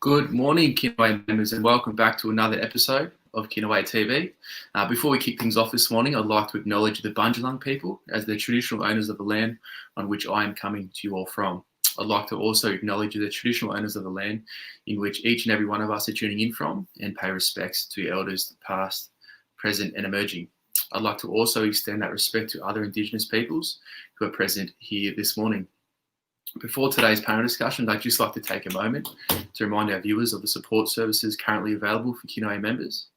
Good morning, Kinaway members, and welcome back to another episode of Kinaway TV. Before we kick things off this morning, I'd like to acknowledge the Bundjalung people as the traditional owners of the land on which I am coming to you all from. I'd like to also acknowledge the traditional owners of the land in which each and every one of us are tuning in from, and pay respects to elders past, present and emerging. I'd like to also extend that respect to other Indigenous peoples who are present here this morning. Before today's panel discussion, I'd just like to take a moment to remind our viewers of the support services currently available for Kinaway members.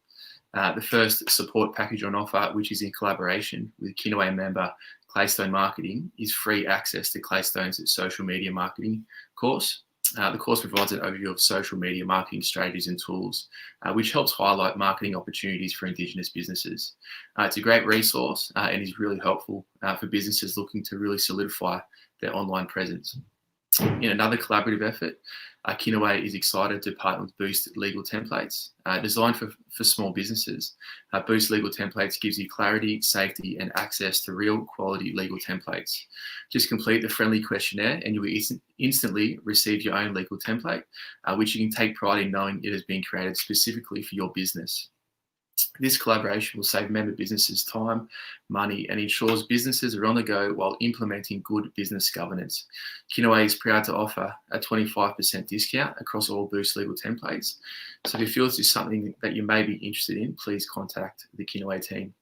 The first support package on offer, which is in collaboration with Kinaway member Claystone Marketing, is free access to Claystone's social media marketing course. The course provides an overview of social media marketing strategies and tools, which helps highlight marketing opportunities for Indigenous businesses. It's a great resource and is really helpful for businesses looking to really solidify their online presence. In another collaborative effort, Kinaway is excited to partner with Boost Legal Templates, designed for small businesses. Boost Legal Templates gives you clarity, safety, and access to real quality legal templates. Just complete the friendly questionnaire and you will instantly receive your own legal template, which you can take pride in knowing it has been created specifically for your business. This collaboration will save member businesses time, money, and ensures businesses are on the go while implementing good business governance. Kinaway is proud to offer a 25% discount across all Boost Legal templates. So if you feel this is something that you may be interested in, please contact the Kinaway team.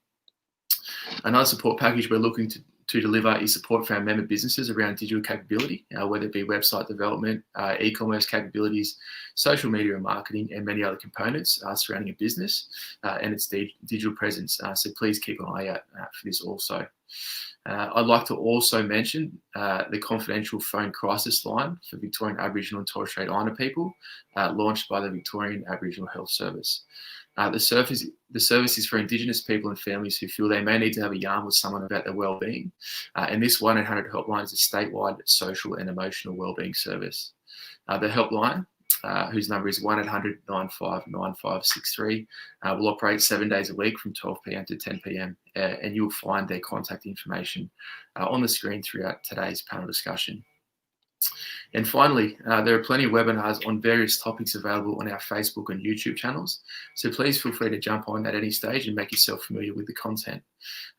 Another support package we're looking to deliver is support for our member businesses around digital capability, whether it be website development, e-commerce capabilities, social media and marketing, and many other components surrounding a business and its digital presence. So please keep an eye out for this also. I'd like to also mention the confidential phone crisis line for Victorian Aboriginal and Torres Strait Islander people, launched by the Victorian Aboriginal Health Service. The service is for Indigenous people and families who feel they may need to have a yarn with someone about their wellbeing. And this 1-800 helpline is a statewide social and emotional wellbeing service. The helpline, whose number is 1-800 95 9563, will operate 7 days a week from 12 p.m. to 10 p.m. And you'll find their contact information on the screen throughout today's panel discussion. And finally, there are plenty of webinars on various topics available on our Facebook and YouTube channels. So please feel free to jump on at any stage and make yourself familiar with the content.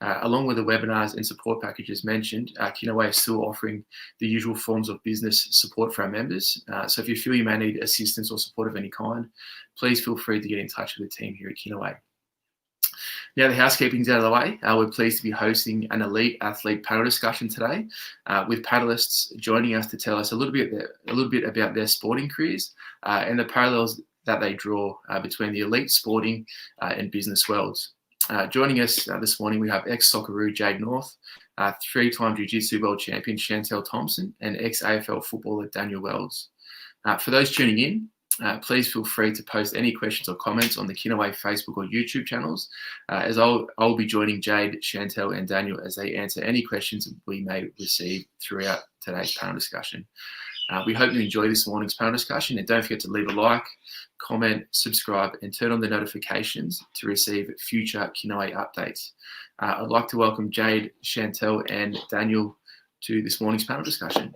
Along with the webinars and support packages mentioned, Kinaway is still offering the usual forms of business support for our members. So if you feel you may need assistance or support of any kind, please feel free to get in touch with the team here at Kinaway. Now the housekeeping's out of the way. We're pleased to be hosting an elite athlete panel discussion today, with panelists joining us to tell us a little bit about their sporting careers and the parallels that they draw between the elite sporting and business worlds. Joining us this morning, we have ex-Socceroo Jade North, three-time Jiu-Jitsu world champion Chantel Thompson, and ex-AFL footballer Daniel Wells. For those tuning in, please feel free to post any questions or comments on the Kinaway Facebook or YouTube channels, as I'll be joining Jade, Chantel and Daniel as they answer any questions we may receive throughout today's panel discussion. We hope you enjoy this morning's panel discussion, and don't forget to leave a like, comment, subscribe and turn on the notifications to receive future Kinaway updates. I'd like to welcome Jade, Chantel and Daniel to this morning's panel discussion.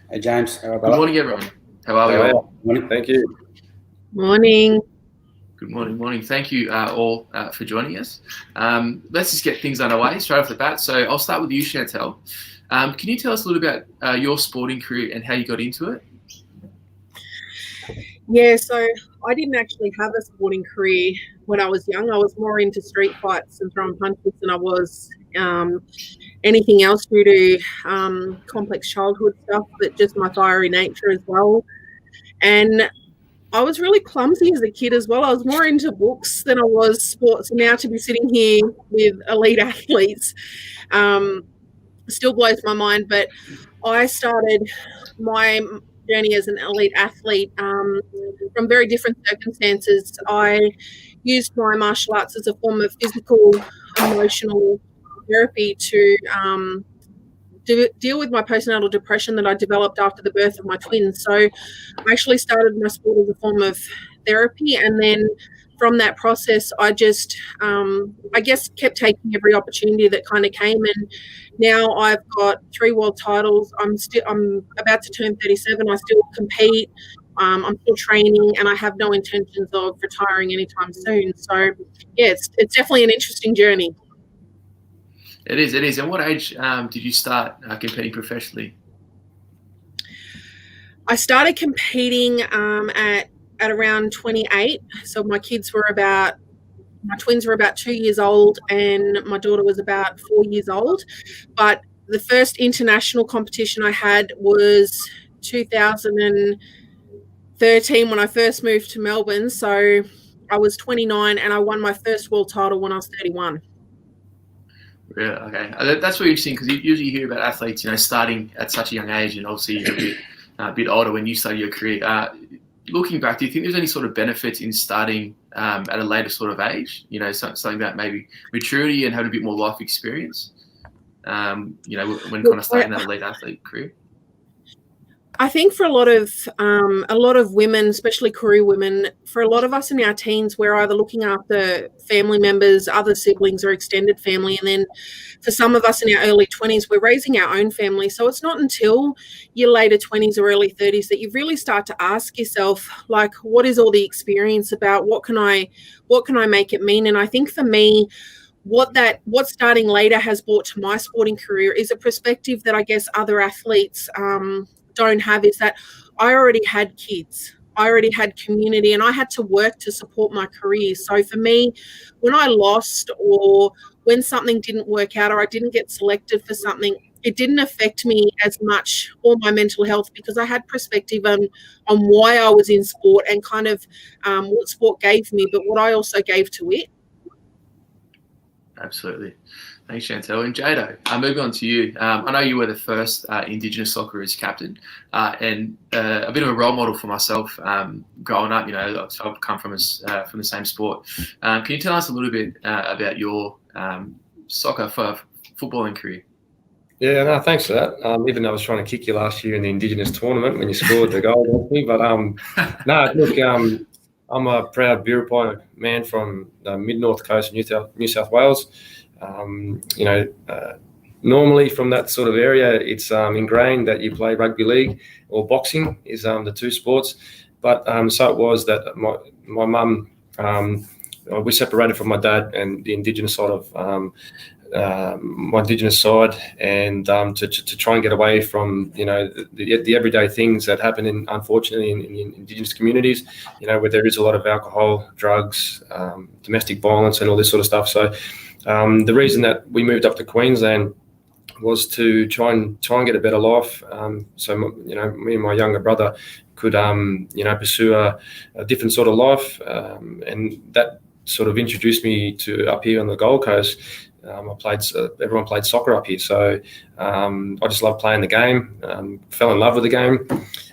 Hey James, good morning everyone. How are we all? Morning. Thank you. Morning. Good morning. Thank you all for joining us. Let's just get things underway straight off the bat. So I'll start with you, Chantel. Can you tell us a little about your sporting career and how you got into it? Yeah, so I didn't actually have a sporting career when I was young. I was more into street fights and throwing punches than I was anything else due to complex childhood stuff, but just my fiery nature as well. And I was really clumsy as a kid as well. I was more into books than I was sports. And now to be sitting here with elite athletes still blows my mind. But I started my journey as an elite athlete from very different circumstances. I used my martial arts as a form of physical, emotional therapy to deal with my postnatal depression that I developed after the birth of my twins. So I actually started my sport as a form of therapy, and then from that process, I just, I guess, kept taking every opportunity that kind of came. And now I've got 3 world titles. I'm about to turn 37. I still compete. I'm still training, and I have no intentions of retiring anytime soon. So, yeah, it's definitely an interesting journey. It is. And what age did you start competing professionally? I started competing at around 28. So my twins were about 2 years old, and my daughter was about 4 years old. But the first international competition I had was 2013 when I first moved to Melbourne. So I was 29, and I won my first world title when I was 31. Yeah, okay. That's really interesting, because you usually hear about athletes, starting at such a young age, and obviously you're a bit older when you started your career. Looking back, do you think there's any sort of benefits in starting at a later sort of age? Something about maybe maturity and having a bit more life experience. When kind of starting that elite athlete career. I think for a lot of women, especially career women, for a lot of us in our teens, we're either looking after family members, other siblings, or extended family, and then for some of us in our early 20s, we're raising our own family. So it's not until your later 20s or early 30s that you really start to ask yourself, like, what is all the experience about? What can I make it mean? And I think for me, what starting later has brought to my sporting career is a perspective that I guess other athletes don't have, is that I already had kids, I already had community, and I had to work to support my career. So for me, when I lost, or when something didn't work out, or I didn't get selected for something, it didn't affect me as much, or my mental health, because I had perspective on why I was in sport, and kind of what sport gave me, but what I also gave to it. Absolutely. Thanks, Chantel. And Jado, moving on to you. I know you were the first Indigenous Socceroos captain, and a bit of a role model for myself growing up. I've come from the same sport. Can you tell us a little bit about your soccer for footballing career? Yeah, no, thanks for that. Even though I was trying to kick you last year in the Indigenous tournament when you scored the goal against me, but no, look, I'm a proud Biripi man from the mid-north coast of New South Wales. Normally from that sort of area, it's ingrained that you play rugby league or boxing is the two sports. But so it was that my mum, we separated from my dad and the Indigenous side of my Indigenous side, and to try and get away from the everyday things that happen unfortunately in Indigenous communities, where there is a lot of alcohol, drugs, domestic violence, and all this sort of stuff. So the reason that we moved up to Queensland was to try and get a better life. So me and my younger brother could pursue a different sort of life, and that sort of introduced me to up here on the Gold Coast. Everyone played soccer up here, so I just loved playing the game. Fell in love with the game,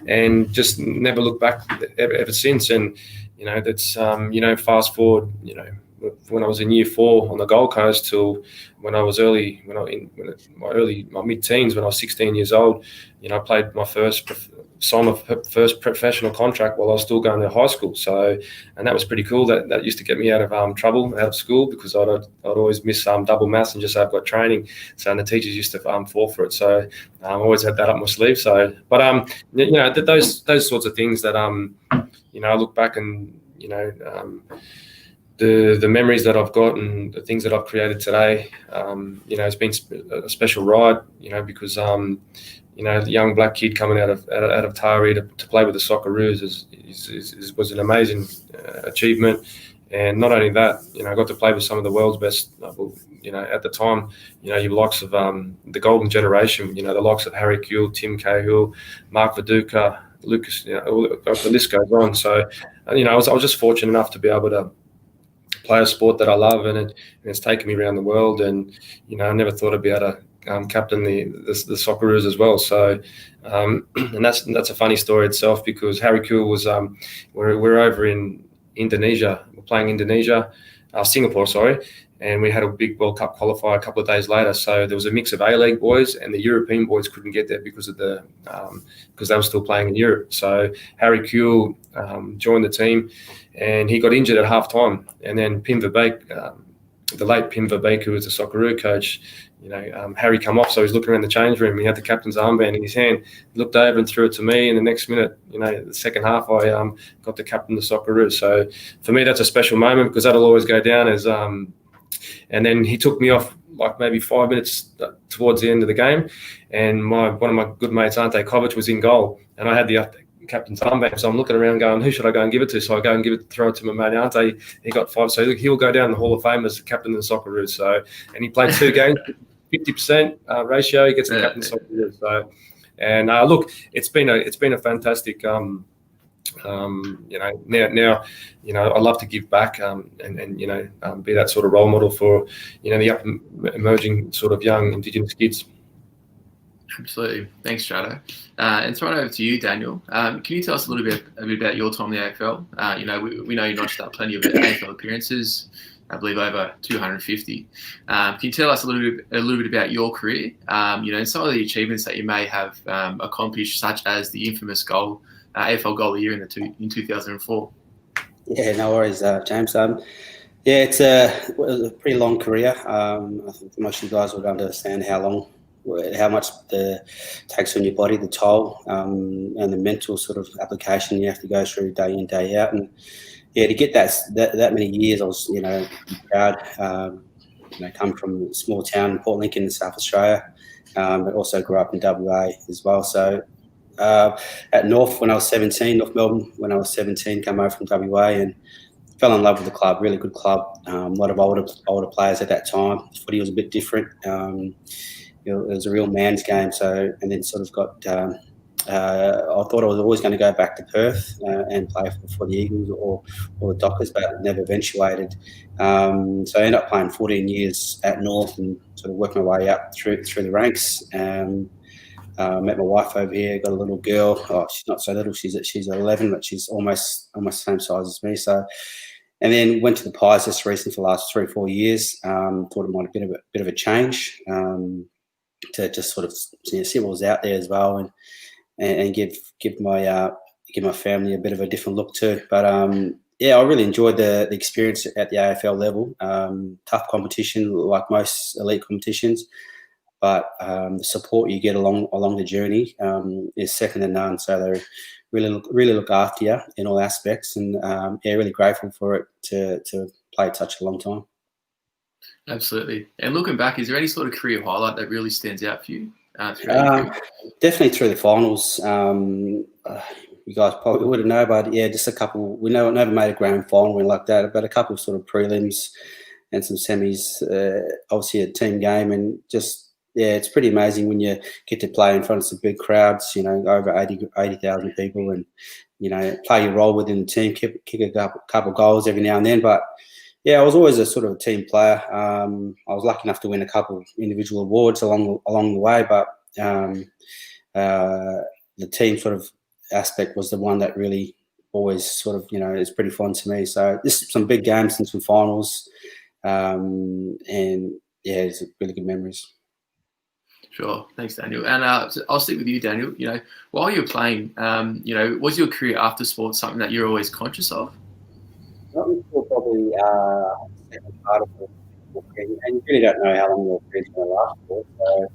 and just never looked back ever since. And that's fast forward. When I was in year 4 on the Gold Coast till when I was my mid-teens, when I was 16 years old, I played my first professional contract while I was still going to high school. So, and that was pretty cool. That used to get me out of trouble out of school, because I'd always miss double maths and just say I've got training. So, and the teachers used to fall for it. So, I always had that up my sleeve. So, but those sorts of things that I look back and the memories that I've got and the things that I've created today, it's been a special ride, because the young black kid coming out of Taree to play with the Socceroos was an amazing achievement. And not only that, I got to play with some of the world's best. At the time, your likes of the golden generation, the likes of Harry Kewell, Tim Cahill, Mark Viduka, Lucas, the list goes on. So, I was just fortunate enough to be able to play a sport that I love, and it's taken me around the world. And I never thought I'd be able to captain the Socceroos as well. So, and that's a funny story itself, because Harry Kewell was we're over in Indonesia, we're playing Singapore, sorry, and we had a big World Cup qualifier a couple of days later. So there was a mix of A-League boys, and the European boys couldn't get there because they were still playing in Europe. So Harry Kuehl joined the team, and he got injured at half-time. And then Pim Verbeek, the late Pim Verbeek, who was the Socceroo coach, Harry come off, so he's looking around the change room. He had the captain's armband in his hand. He looked over and threw it to me, and the next minute, the second half, I got the captain of the Socceroo. So for me, that's a special moment because that'll always go down as. And then he took me off like maybe 5 minutes towards the end of the game, and one of my good mates, Ante Kovic, was in goal, and I had the captain's armband. So I'm looking around going, who should I go and give it to? So I go and throw it to my mate Ante. He got 5. So he'll go down the Hall of Fame as the captain of the Socceroo. So, and he played 2 games, 50% ratio. He gets the captain of the Socceroo. So, and look, it's been a fantastic. Now, I love to give back and be that sort of role model for the up emerging sort of young Indigenous kids. Absolutely. Thanks, Strado. And throwing over to you, Daniel. Can you tell us a bit about your time in the AFL? We know you notched up plenty of AFL appearances, I believe over 250. Can you tell us a little bit about your career? And some of the achievements that you may have accomplished, such as the infamous goal, AFL goal of the year in 2004. Yeah, no worries, James. It was a pretty long career. I think most of you guys would understand how much takes on your body, the toll, and the mental sort of application you have to go through day in, day out. And to get that many years, I was proud. Come from a small town in Port Lincoln in South Australia, but also grew up in WA as well. So at North when I was 17, North Melbourne when I was 17, came over from WA and fell in love with the club. Really good club. A lot of older players at that time. Footy was a bit different. It was a real man's game. So, and then sort of got. I thought I was always going to go back to Perth and play for the Eagles or the Dockers, but it never eventuated. So I ended up playing 14 years at North and sort of working my way up through the ranks. Met my wife over here, got a little girl. Oh, she's not so little. She's 11, but she's almost the same size as me. So, and then went to the Pies just recently for the last 3 or 4 years. Thought it might have been a bit of a change to just sort of see what was out there as well, and give my family a bit of a different look too. But I really enjoyed the experience at the AFL level. Tough competition, like most elite competitions. But the support you get along the journey is second to none. So they really look after you in all aspects, and really grateful for it to play such a long time. Absolutely. And looking back, is there any sort of career highlight that really stands out for you? Definitely through the finals. You guys probably wouldn't know, but just a couple. We never made a grand final win like that, but a couple of sort of prelims and some semis. Obviously a team game, and just. Yeah, it's pretty amazing when you get to play in front of some big crowds, over 80,000 people, and, play your role within the team, kick a couple goals every now and then. But, I was always a sort of a team player. I was lucky enough to win a couple individual awards along the way, but the team sort of aspect was the one that really always sort of, is pretty fun to me. So just some big games and some finals, it's really good memories. Sure. Thanks, Daniel. And I'll stick with you, Daniel. While you were playing, was your career after sport something that you're always conscious of? Not until probably the second part of the career. And you really don't know how long your career's going to last for. So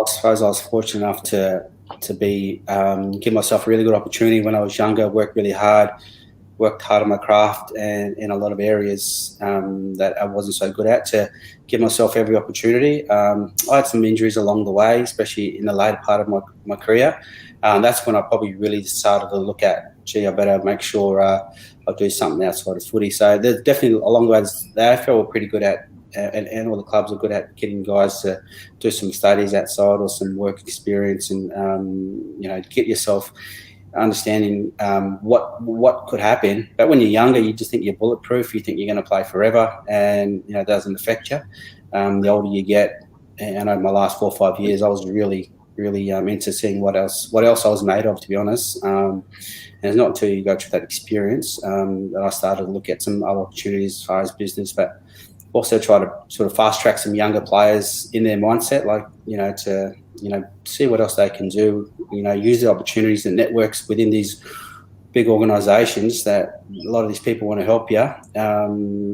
I suppose I was fortunate enough to give myself a really good opportunity when I was younger, worked really hard, worked hard on my craft and in a lot of areas that I wasn't so good at, to give myself every opportunity. I had some injuries along the way, especially in the later part of my career. That's when I probably really started to look at, I better make sure I'll do something outside of footy. So there's definitely along the way, the AFL were pretty good at, and all the clubs are good at getting guys to do some studies outside or some work experience, and get yourself understanding what could happen. But when you're younger, you just think you're bulletproof. You think you're going to play forever, and it doesn't affect you. The older you get, and over my last 4 or 5 years, I was really into seeing what else I was made of, to be honest. And it's not until you go through that experience that I started to look at some other opportunities as far as business. But also try to sort of fast track some younger players in their mindset, like, to, see what else they can do, use the opportunities and networks within these big organisations that a lot of these people want to help you.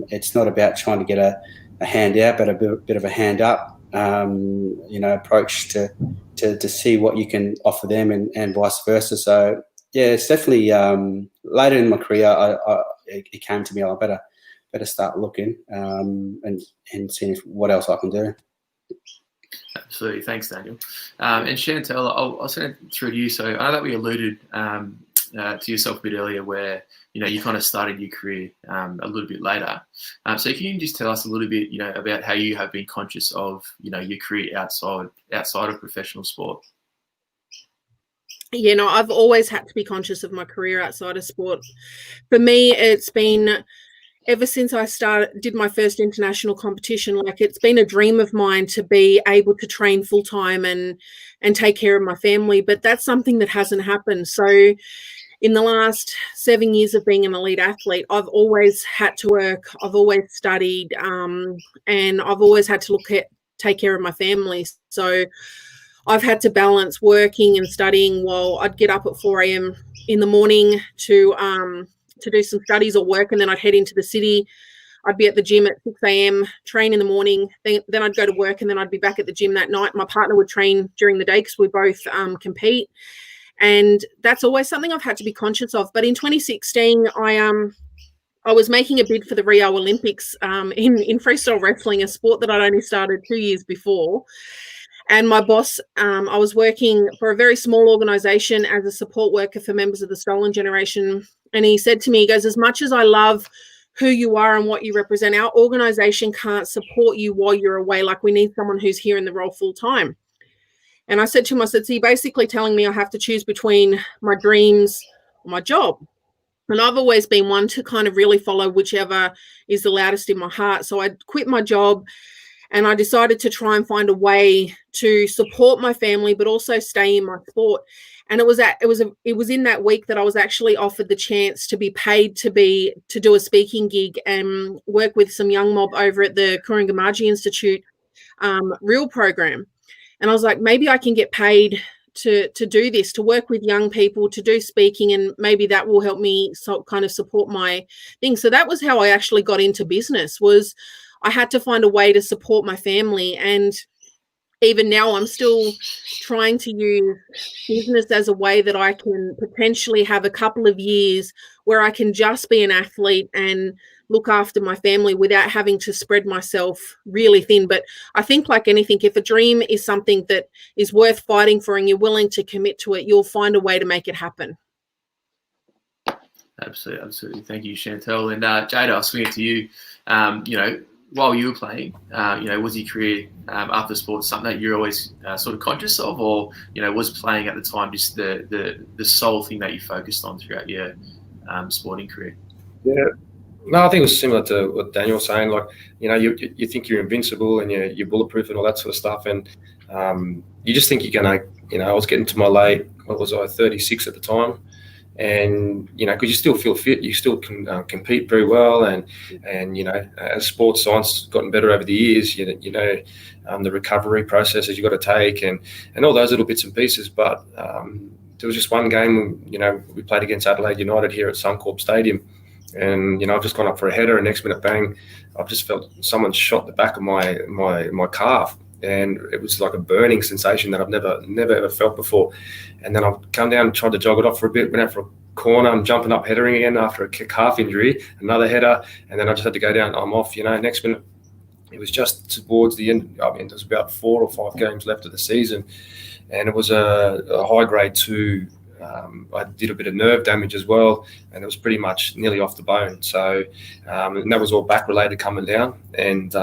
It's not about trying to get a hand out, but a bit of a hand up, approach to see what you can offer them and vice versa. So, yeah, it's definitely later in my career, it came to me, I better start looking and seeing what else I can do. Absolutely. Thanks, Daniel. And Chantel, I'll send it through to you. So I know that we alluded to yourself a bit earlier where, you kind of started your career a little bit later. So can you just tell us a little bit, about how you have been conscious of, your career outside of professional sport? Yeah, I've always had to be conscious of my career outside of sport. For me, it's been ever since I did my first international competition. Like, it's been a dream of mine to be able to train full time and take care of my family, but that's something that hasn't happened. So in the last 7 years of being an elite athlete, I've always had to work. I've always studied, and I've always had to take care of my family. So I've had to balance working and studying while I'd get up at 4 a.m. in the morning to do some studies or work, and then I'd head into the city. I'd be at the gym at 6 a.m., train in the morning, then I'd go to work, and then I'd be back at the gym that night. My partner would train during the day because we both compete. And that's always something I've had to be conscious of. But in 2016, I was making a bid for the Rio Olympics in freestyle wrestling, a sport that I'd only started 2 years before. And my boss, I was working for a very small organisation as a support worker for members of the Stolen Generation. And he said to me, he goes, as much as I love who you are and what you represent, our organisation can't support you while you're away. Like, we need someone who's here in the role full time. And I said to him, so you're basically telling me I have to choose between my dreams or my job. And I've always been one to kind of really follow whichever is the loudest in my heart. So I quit my job and I decided to try and find a way to support my family, but also stay in my sport. And it was in that week that I was actually offered the chance to be paid to do a speaking gig and work with some young mob over at the Kurungamaji Institute Real program. And I was like, maybe I can get paid to do this, to work with young people, to do speaking, and maybe that will help me kind of support my thing. So that was how I actually got into business. Was I had to find a way to support my family. And even now I'm still trying to use business as a way that I can potentially have a couple of years where I can just be an athlete and look after my family without having to spread myself really thin. But I think, like anything, if a dream is something that is worth fighting for and you're willing to commit to it, you'll find a way to make it happen. Absolutely. Thank you, Chantel. And Jada, I'll swing it to you. While you were playing, was your career after sports something that you're always sort of conscious of, or was playing at the time just the sole thing that you focused on throughout your sporting career? Yeah, no, I think it was similar to what Daniel was saying. Like, you think you're invincible and you're bulletproof and all that sort of stuff, and you just think you're gonna. I was getting to my late, 36 at the time. And because you still feel fit, you still can compete very well, and as sports science has gotten better over the years, the recovery processes you got to take, and all those little bits and pieces. But there was just one game, we played against Adelaide United here at Suncorp Stadium, and I've just gone up for a header, and next minute, bang, I've just felt someone shot the back of my calf. And it was like a burning sensation that I've never ever felt before. And then I've come down and tried to jog it off for a bit, went out for a corner, I'm jumping up, headering again after a calf injury, another header, and then I just had to go down, I'm off, next minute. It was just towards the end, there was about 4 or 5 games left of the season, and it was a high grade 2. I did a bit of nerve damage as well, and it was pretty much nearly off the bone. So, and that was all back related coming down, and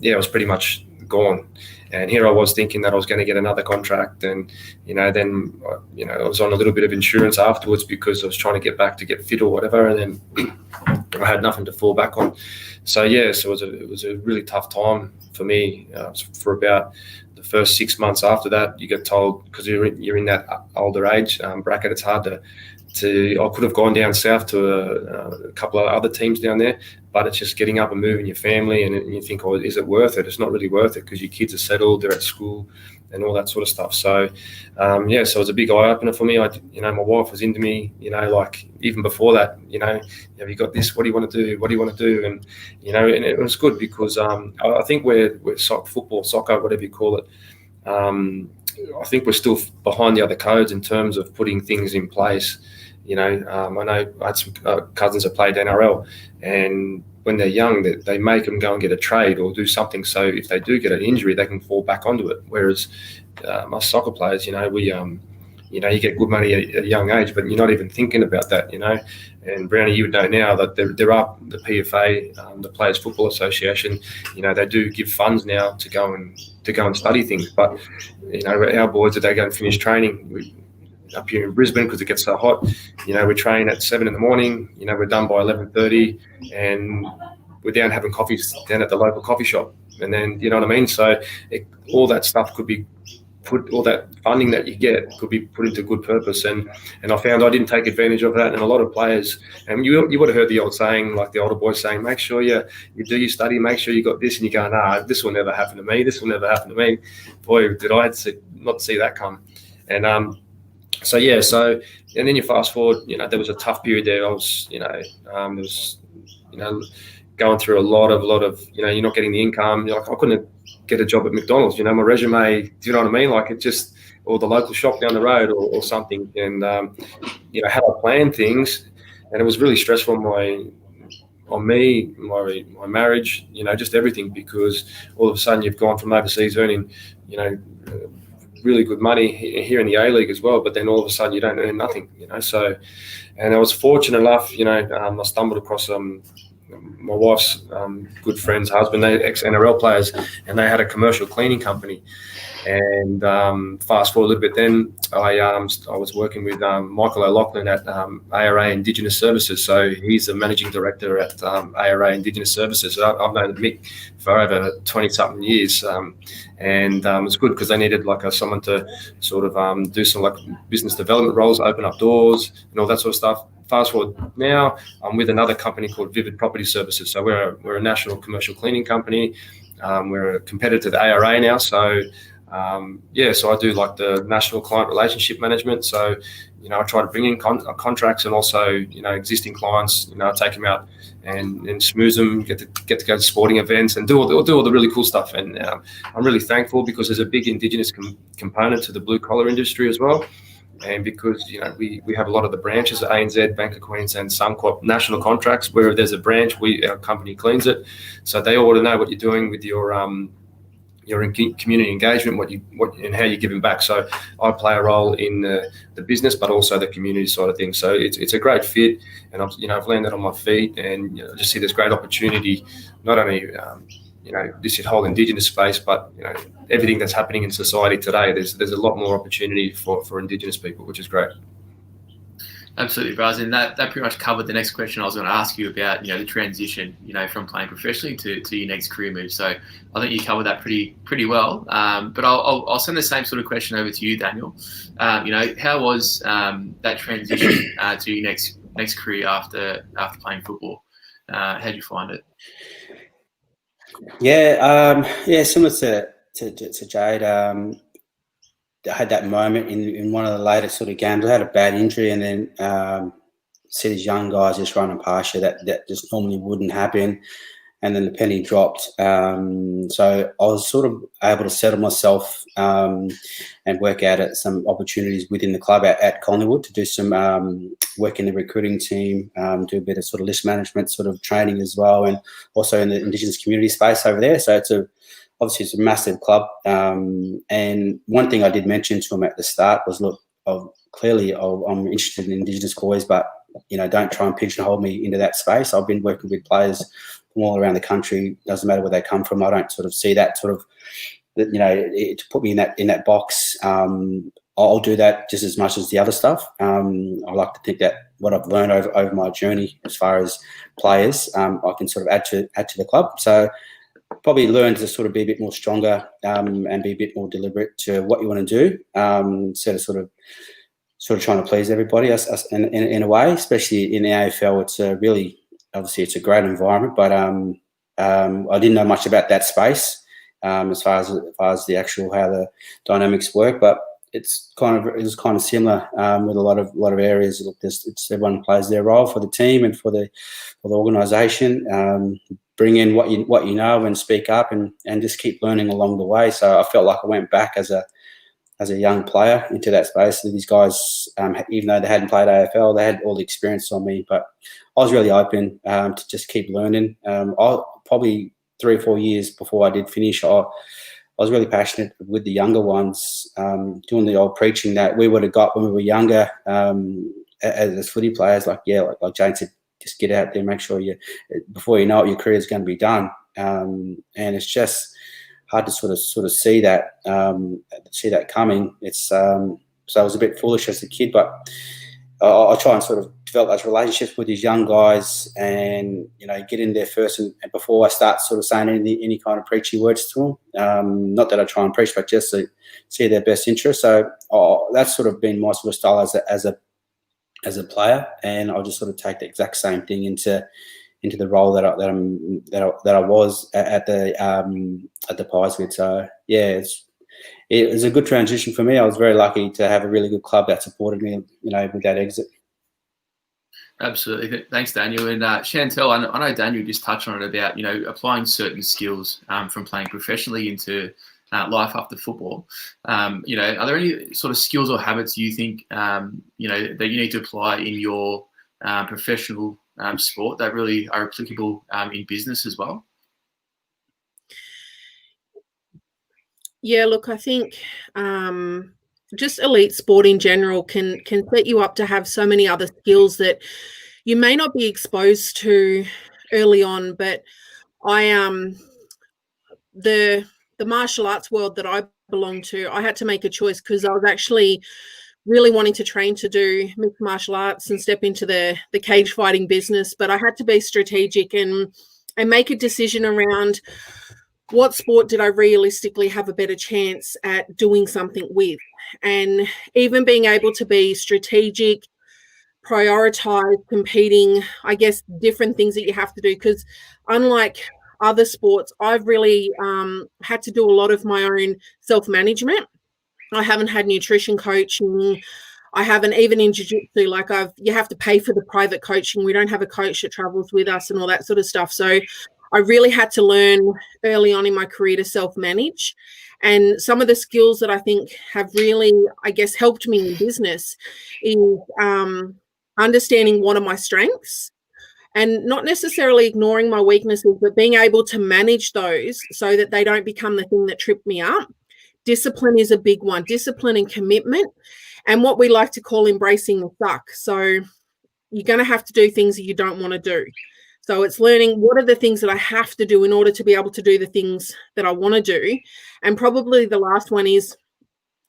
it was pretty much gone. And here I was thinking that I was going to get another contract, and then I was on a little bit of insurance afterwards because I was trying to get back to get fit or whatever, and then I had nothing to fall back on. So it was a really tough time for me for about the first 6 months after that, you get told, because you're in that older age bracket, it's hard to. I could have gone down south to a couple of other teams down there, but it's just getting up and moving your family, and you think, oh, is it worth it? It's not really worth it because your kids are settled, they're at school, and all that sort of stuff. So, so it was a big eye opener for me. My wife was into me, like even before that, have you got this? What do you want to do? What do you want to do? And and it was good because I think we're soccer, whatever you call it. I think we're still behind the other codes in terms of putting things in place. I know I had some cousins that played NRL, and when they're young, they make them go and get a trade or do something. So if they do get an injury, they can fall back onto it. Whereas us soccer players, we you get good money at a young age, but you're not even thinking about that, And Brownie, you would know now that there are the PFA, the Players Football Association. They do give funds now to go and study things. But our boys, that they go and finish training up here in Brisbane because it gets so hot. We train at 7 a.m. We're done by 11:30, and we're down having coffees down at the local coffee shop. And then, you know what I mean? So all that stuff could be all that funding that you get could be put into good purpose, and I found I didn't take advantage of that. And a lot of players, and you would have heard the old saying, like the older boys saying, make sure you do your study, make sure you got this, and you go, nah, this will never happen to me, Boy, did I not see that come. And and then you fast forward, there was a tough period there. I was going through a lot of you're not getting the income. I couldn't get a job at McDonald's, my resume, do you know what I mean? Like, it just, or the local shop down the road or something. And, had I planned things, and it was really stressful on me, my marriage, just everything, because all of a sudden you've gone from overseas earning, really good money here in the A-League as well, but then all of a sudden you don't earn nothing, So, and I was fortunate enough, I stumbled across my wife's good friend's husband, they ex-NRL players, and they had a commercial cleaning company. And fast forward a little bit, then I was working with Michael O'Loughlin at ARA Indigenous Services. So he's the managing director at ARA Indigenous Services. So I've known Mick for over 20-something years, and it's good because they needed someone to sort of do some business development roles, open up doors, and all that sort of stuff. Fast forward now, I'm with another company called Vivid Property Services. So we're a national commercial cleaning company. We're a competitor to the ARA now. So so I do the national client relationship management. So I try to bring in contracts, and also existing clients. I take them out and smooth them, get to go to sporting events and do all the really cool stuff. And I'm really thankful because there's a big Indigenous component to the blue collar industry as well. And because we have a lot of the branches, ANZ, Bank of Queensland, Suncorp, national contracts, where if there's a branch, our company cleans it. So they ought to know what you're doing with your community engagement, what and how you're giving back. So I play a role in the business, but also the community side of things. So it's a great fit, and I've landed on my feet, and I just see this great opportunity, not only this whole Indigenous space, but everything that's happening in society today. There's a lot more opportunity for Indigenous people, which is great. Absolutely, Braz, and that pretty much covered the next question I was going to ask you about, the transition, from playing professionally to your next career move. So I think you covered that pretty well. But I'll send the same sort of question over to you, Daniel. How was that transition to your next career after playing football? How did you find it? Similar to Jade. I had that moment in one of the later sort of games. I had a bad injury, and then see these young guys just running past you that just normally wouldn't happen, and then the penny dropped. So I was sort of able to settle myself and work out at some opportunities within the club at Collingwood to do some work in the recruiting team, do a bit of sort of list management sort of training as well, and also in the Indigenous community space over there. So obviously it's a massive club. And one thing I did mention to him at the start was, look, clearly I'm interested in Indigenous cause, but don't try and pigeonhole me into that space. I've been working with players from all around the country. Doesn't matter where they come from. I don't sort of see that sort of, to put me in that box. I'll do that just as much as the other stuff. I like to think that what I've learned over my journey as far as players, I can sort of add to the club. So probably learn to sort of be a bit more stronger and be a bit more deliberate to what you want to do, instead of sort of trying to please everybody in a way. Especially in the AFL, it's obviously it's a great environment, but I didn't know much about that space as far as the actual how the dynamics work, but it was kind of similar with a lot of areas. Look, it's everyone plays their role for the team and for the organisation. Bring in what you know and speak up and just keep learning along the way. So I felt like I went back as a young player into that space. These guys, even though they hadn't played AFL, they had all the experience on me. But I was really open to just keep learning. Probably 3 or 4 years before I did finish, I was really passionate with the younger ones, doing the old preaching that we would have got when we were younger as footy players. Like Jane said, just get out there, make sure before you know it, your career is going to be done. And it's just hard to sort of see that coming. It's so I was a bit foolish as a kid, but I try and sort of develop those relationships with these young guys, and get in there first, and before I start sort of saying any kind of preachy words to them. Not that I try and preach, but just to see their best interest. So that's sort of been my sort of style as a player, and I'll just sort of take the exact same thing into the role that I was at the Pies with. So yeah, it was a good transition for me. I was very lucky to have a really good club that supported me, with that exit. Absolutely. Thanks, Daniel. And Chantel, I know Daniel just touched on it about, applying certain skills from playing professionally into life after football. Are there any sort of skills or habits you think, that you need to apply in your professional sport that really are applicable in business as well? Yeah, look, I think just elite sport in general can set you up to have so many other skills that you may not be exposed to early on. But the martial arts world that I belong to, I had to make a choice because I was actually really wanting to train to do mixed martial arts and step into the cage fighting business. But I had to be strategic and make a decision around what sport did I realistically have a better chance at doing something with. And even being able to be strategic, prioritize competing, I guess, different things that you have to do. Because unlike other sports, I've really had to do a lot of my own self-management. I haven't had nutrition coaching. I haven't, even in jiu-jitsu, you have to pay for the private coaching. We don't have a coach that travels with us and all that sort of stuff. So I really had to learn early on in my career to self-manage. And some of the skills that I think have really, I guess, helped me in business is understanding what are my strengths and not necessarily ignoring my weaknesses, but being able to manage those so that they don't become the thing that trip me up. Discipline is a big one, discipline and commitment, and what we like to call embracing the suck. So you're going to have to do things that you don't want to do. So it's learning what are the things that I have to do in order to be able to do the things that I want to do. And probably the last one is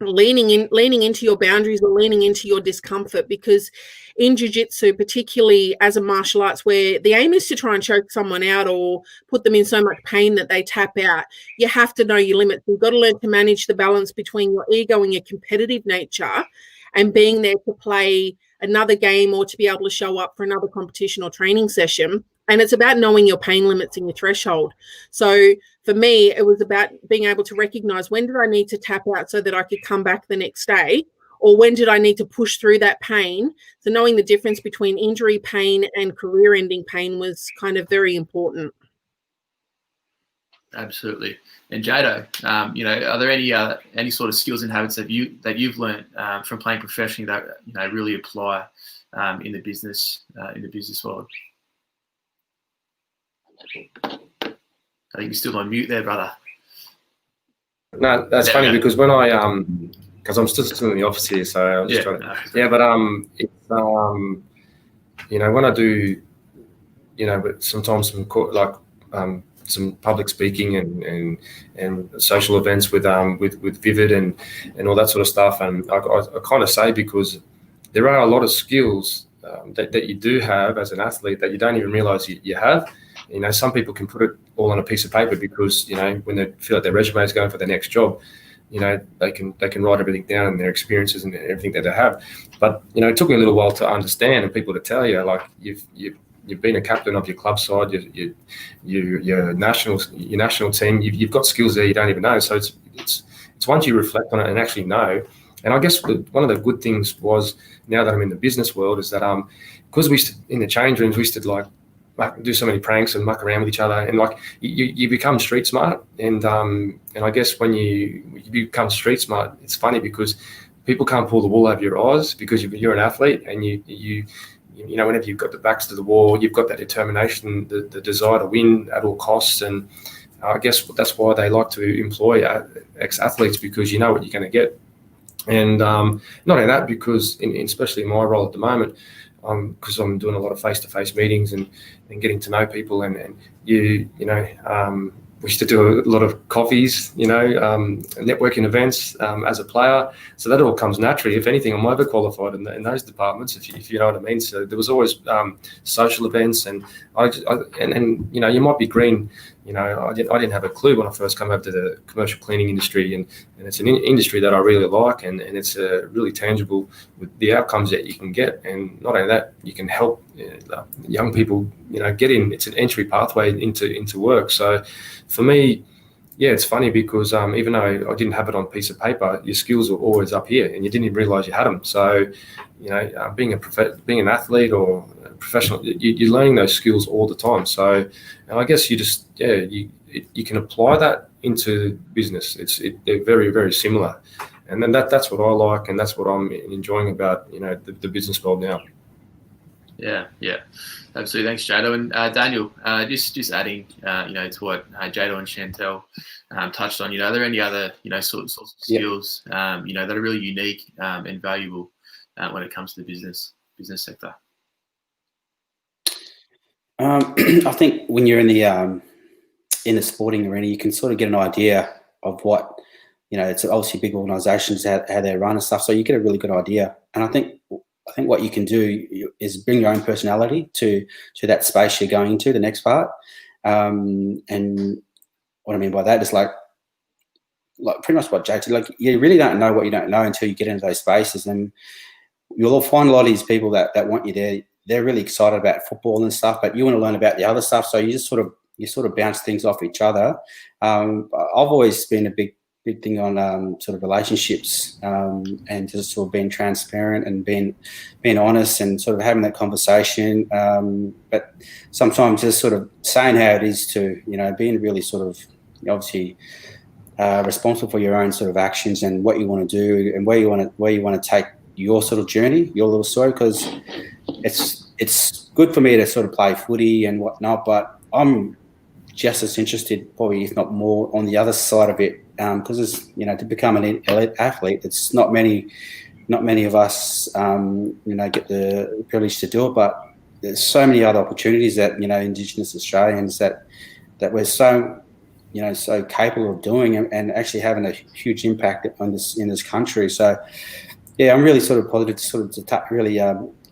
leaning into your boundaries or leaning into your discomfort, because in jiu-jitsu, particularly as a martial arts where the aim is to try and choke someone out or put them in so much pain that they tap out, you have to know your limits. You've got to learn to manage the balance between your ego and your competitive nature and being there to play another game or to be able to show up for another competition or training session. And it's about knowing your pain limits and your threshold. So for me, it was about being able to recognize when did I need to tap out so that I could come back the next day, or when did I need to push through that pain. So knowing the difference between injury pain and career-ending pain was kind of very important. Absolutely. And Jado, are there any sort of skills and habits that you've learned from playing professionally that really apply in the business world? I think you're still on mute there, brother. No, that's funny because when I because I'm still in the office here, so I was just trying to. Yeah, but it's when I do, but sometimes some public speaking and social events with Vivid and all that sort of stuff, and I kind of say, because there are a lot of skills that you do have as an athlete that you don't even realize you have. some people can put it all on a piece of paper because, when they feel like their resume is going for their next job, they can write everything down and their experiences and everything that they have. But, it took me a little while to understand and people to tell you, like, you've been a captain of your club side, your national team, you've got skills there you don't even know. So it's once you reflect on it and actually know. And I guess one of the good things was, now that I'm in the business world, is that because in the change rooms we used to do so many pranks and muck around with each other, and like you become street smart. And I guess when you become street smart, it's funny because people can't pull the wool over your eyes because you're an athlete, and you whenever you've got the backs to the wall, you've got that determination, the desire to win at all costs. And I guess that's why they like to employ ex-athletes, because you know what you're going to get. And not only that, because especially in my role at the moment, because I'm doing a lot of face-to-face meetings and getting to know people, and we used to do a lot of coffees, networking events as a player. So that all comes naturally. If anything, I'm overqualified in those departments, if you know what I mean. So there was always social events, and you might be green. I didn't have a clue when I first came over to the commercial cleaning industry, and it's an industry that I really like, and it's really tangible with the outcomes that you can get. And not only that, you can help young people, get in. It's an entry pathway into work. So for me, yeah, it's funny because even though I didn't have it on a piece of paper, your skills were always up here, and you didn't even realise you had them. So, being an athlete or a professional, you're learning those skills all the time. So, I guess you can apply that into business. They're very, very similar, and then that's what I like, and that's what I'm enjoying about the business world now. Yeah, absolutely. Thanks, Jado. And Daniel, just adding, to what Jado and Chantel touched on. Are there any other, sorts of skills, that are really unique and valuable when it comes to the business sector? I think when you're in the sporting arena, you can sort of get an idea of what, it's obviously big organisations, how they run and stuff. So you get a really good idea. And I think what you can do is bring your own personality to that space you're going into, the next part. And what I mean by that is like pretty much what Jake said. Like, you really don't know what you don't know until you get into those spaces, and you'll find a lot of these people that want you there. They're really excited about football and stuff, but you want to learn about the other stuff. So you just sort of bounce things off each other. I've always been a big thing on sort of relationships, and just sort of being transparent and being honest and sort of having that conversation. But sometimes just sort of saying how it is to, being really sort of obviously responsible for your own sort of actions and what you want to do and where you want to take your sort of journey, your little story, because it's good for me to sort of play footy and whatnot, but I'm just as interested, probably if not more, on the other side of it, because it's, to become an elite athlete, it's not many of us get the privilege to do it, but there's so many other opportunities that Indigenous Australians that we're so so capable of doing and actually having a huge impact on this in this country. So yeah, I'm really sort of positive to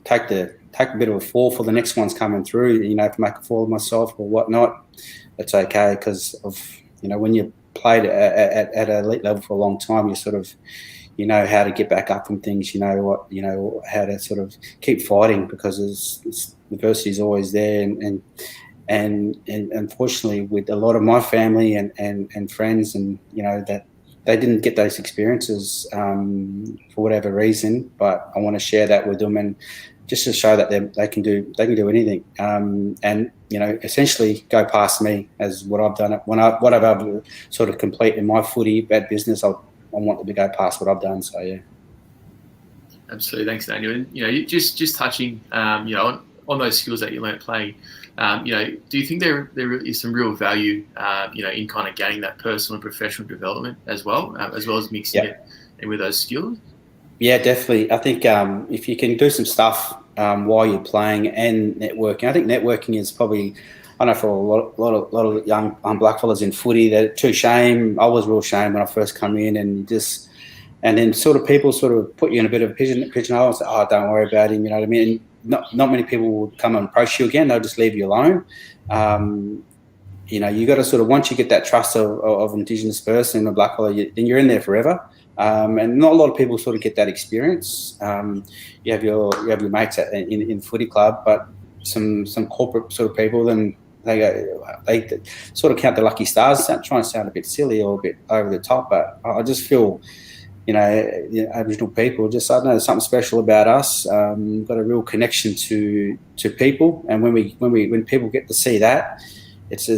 take a bit of a fall for the next ones coming through. If I make a fall of myself or whatnot, it's okay, because of when you played at an elite level for a long time, you sort of how to get back up from things. How to sort of keep fighting, because adversity is always there, and unfortunately with a lot of my family and friends, and that they didn't get those experiences for whatever reason, but I want to share that with them, and just to show that they can do anything, and essentially go past me as what I've done. What I've able to sort of complete in my footy bad business, I want them to go past what I've done. So yeah, absolutely. Thanks, Daniel. And just touching on those skills that you learnt playing. Do you think there is some real value, in kind of gaining that personal and professional development as well as mixing it in with those skills? Yeah, definitely. I think if you can do some stuff while you're playing and networking, I think networking is probably, I know for a lot of young black fellas in footy, they're too shame. I was real shame when I first come in, and then sort of people sort of put you in a bit of a pigeonhole and say, oh, don't worry about him, you know what I mean? And not many people will come and approach you again. They'll just leave you alone. You got to sort of, once you get that trust of Indigenous person in a black collar, then you're in there forever. And not a lot of people sort of get that experience. You have your mates in the footy club, but some corporate sort of people, then they sort of count the lucky stars. Trying to sound a bit silly or a bit over the top, but I just feel, Aboriginal people, just, I don't know, there's something special about us. We've got a real connection to people, and when people get to see that, it's an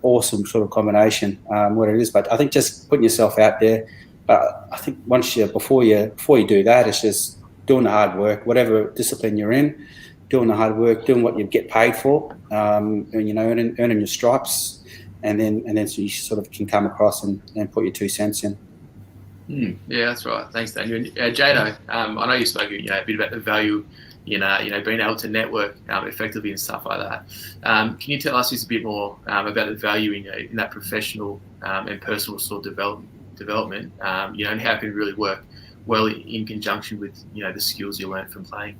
awesome sort of combination, what it is. But I think just putting yourself out there. I think before you do that, it's just doing the hard work, whatever discipline you're in, doing the hard work, doing what you get paid for, earning your stripes. And then so you sort of can come across and put your 2 cents in. Yeah, that's right. Thanks, Daniel. Jado, I know you spoke a bit about the value in being able to network effectively and stuff like that. Can you tell us just a bit more about the value in that professional and personal sort of development, and how it can really work well in conjunction with the skills you learned from playing?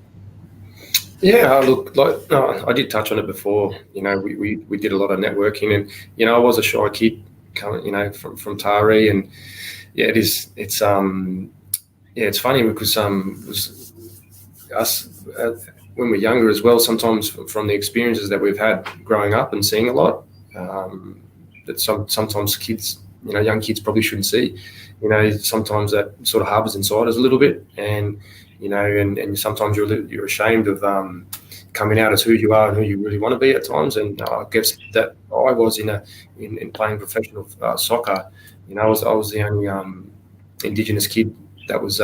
Yeah, look, I did touch on it before. We did a lot of networking, and I was a shy kid coming, from Taree, and it's funny because us when we're younger as well, sometimes from the experiences that we've had growing up and seeing a lot, that sometimes kids, young kids probably shouldn't see. Sometimes that sort of harbours inside us a little bit, and and sometimes you're ashamed of coming out as who you are and who you really want to be at times. And I guess that I was in playing professional soccer. I was the only Indigenous kid that was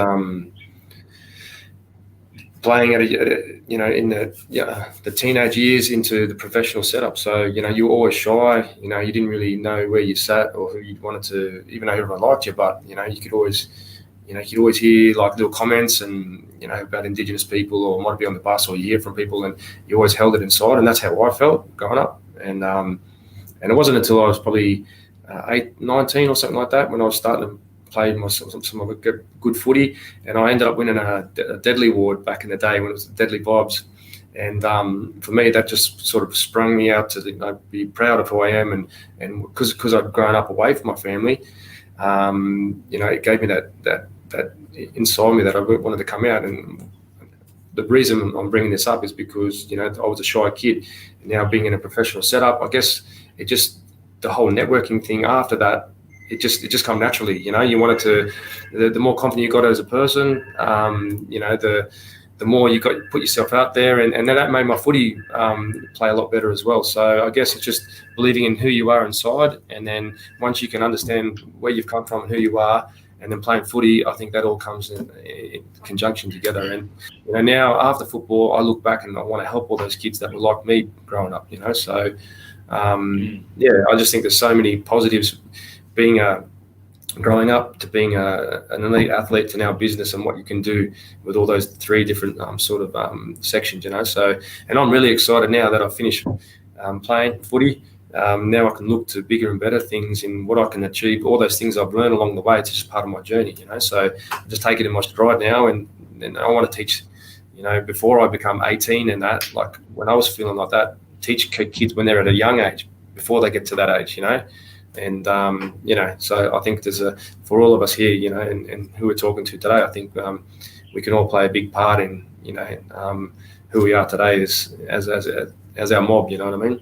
playing at in the teenage years into the professional setup. So you were always shy. You didn't really know where you sat or who you wanted to, even though everyone liked you. But you could always hear like little comments and about Indigenous people, or might be on the bus, or you hear from people, and you always held it inside. And that's how I felt growing up. And it wasn't until I was probably 19 or something like that when I was starting to play some of a good footy, and I ended up winning a Deadly Award back in the day when it was Deadly Vibes. And for me, that just sort of sprung me out to be proud of who I am, and because I'd grown up away from my family, it gave me that inside me that I wanted to come out. And the reason I'm bringing this up is because I was a shy kid, and now being in a professional setup, I guess the whole networking thing after that, it just come naturally. You wanted to, the more confident you got as a person, the more you put yourself out there, and then that made my footy play a lot better as well. So I guess it's just believing in who you are inside, and then once you can understand where you've come from and who you are, and then playing footy, I think that all comes in conjunction together. And now after football, I look back and I want to help all those kids that were like me growing up. So I just think there's so many positives being growing up to being an elite athlete to now business, and what you can do with all those 3 different sections. So, and I'm really excited now that I've finished playing footy. Now I can look to bigger and better things in what I can achieve. All those things I've learned along the way, it's just part of my journey. So I just take it in my stride now, and I want to teach. Before I become 18 and that, like when I was feeling like that, teach kids when they're at a young age, before they get to that age. And so I think there's for all of us here, and who we're talking to today, I think we can all play a big part in who we are today as our mob. You know what I mean?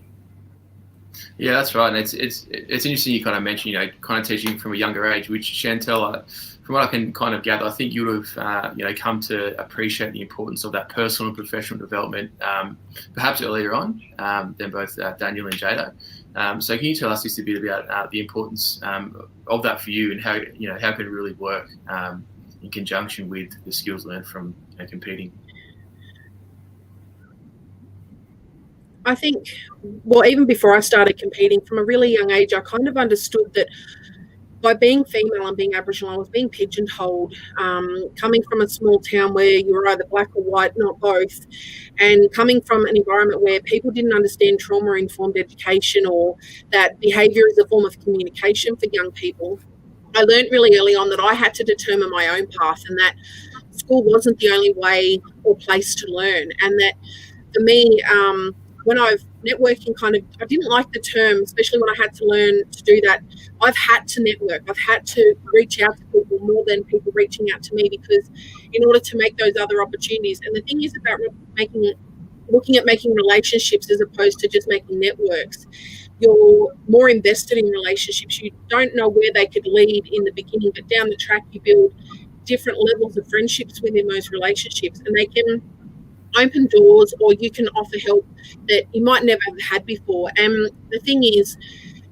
Yeah, that's right. And it's interesting you kind of mentioned kind of teaching from a younger age, which Chantel, from what I can kind of gather, I think you would have come to appreciate the importance of that personal and professional development perhaps earlier on than both Daniel and Jado. So can you tell us just a bit about the importance of that for you, and how how can it really work in conjunction with the skills learned from competing? I think, well, even before I started competing, from a really young age, I kind of understood that by being female and being Aboriginal, I was being pigeonholed, coming from a small town where you were either black or white, not both, and coming from an environment where people didn't understand trauma-informed education, or that behaviour is a form of communication for young people. I learned really early on that I had to determine my own path, and that school wasn't the only way or place to learn. And that for me, when I've networking I didn't like the term, especially when I had to learn to do that. I've had to network. I've had to reach out to people more than people reaching out to me, because in order to make those other opportunities. And the thing is about looking at making relationships as opposed to just making networks. You're more invested in relationships. You don't know where they could lead in the beginning, but down the track you build different levels of friendships within those relationships, and they can open doors, or you can offer help that you might never have had before. And the thing is,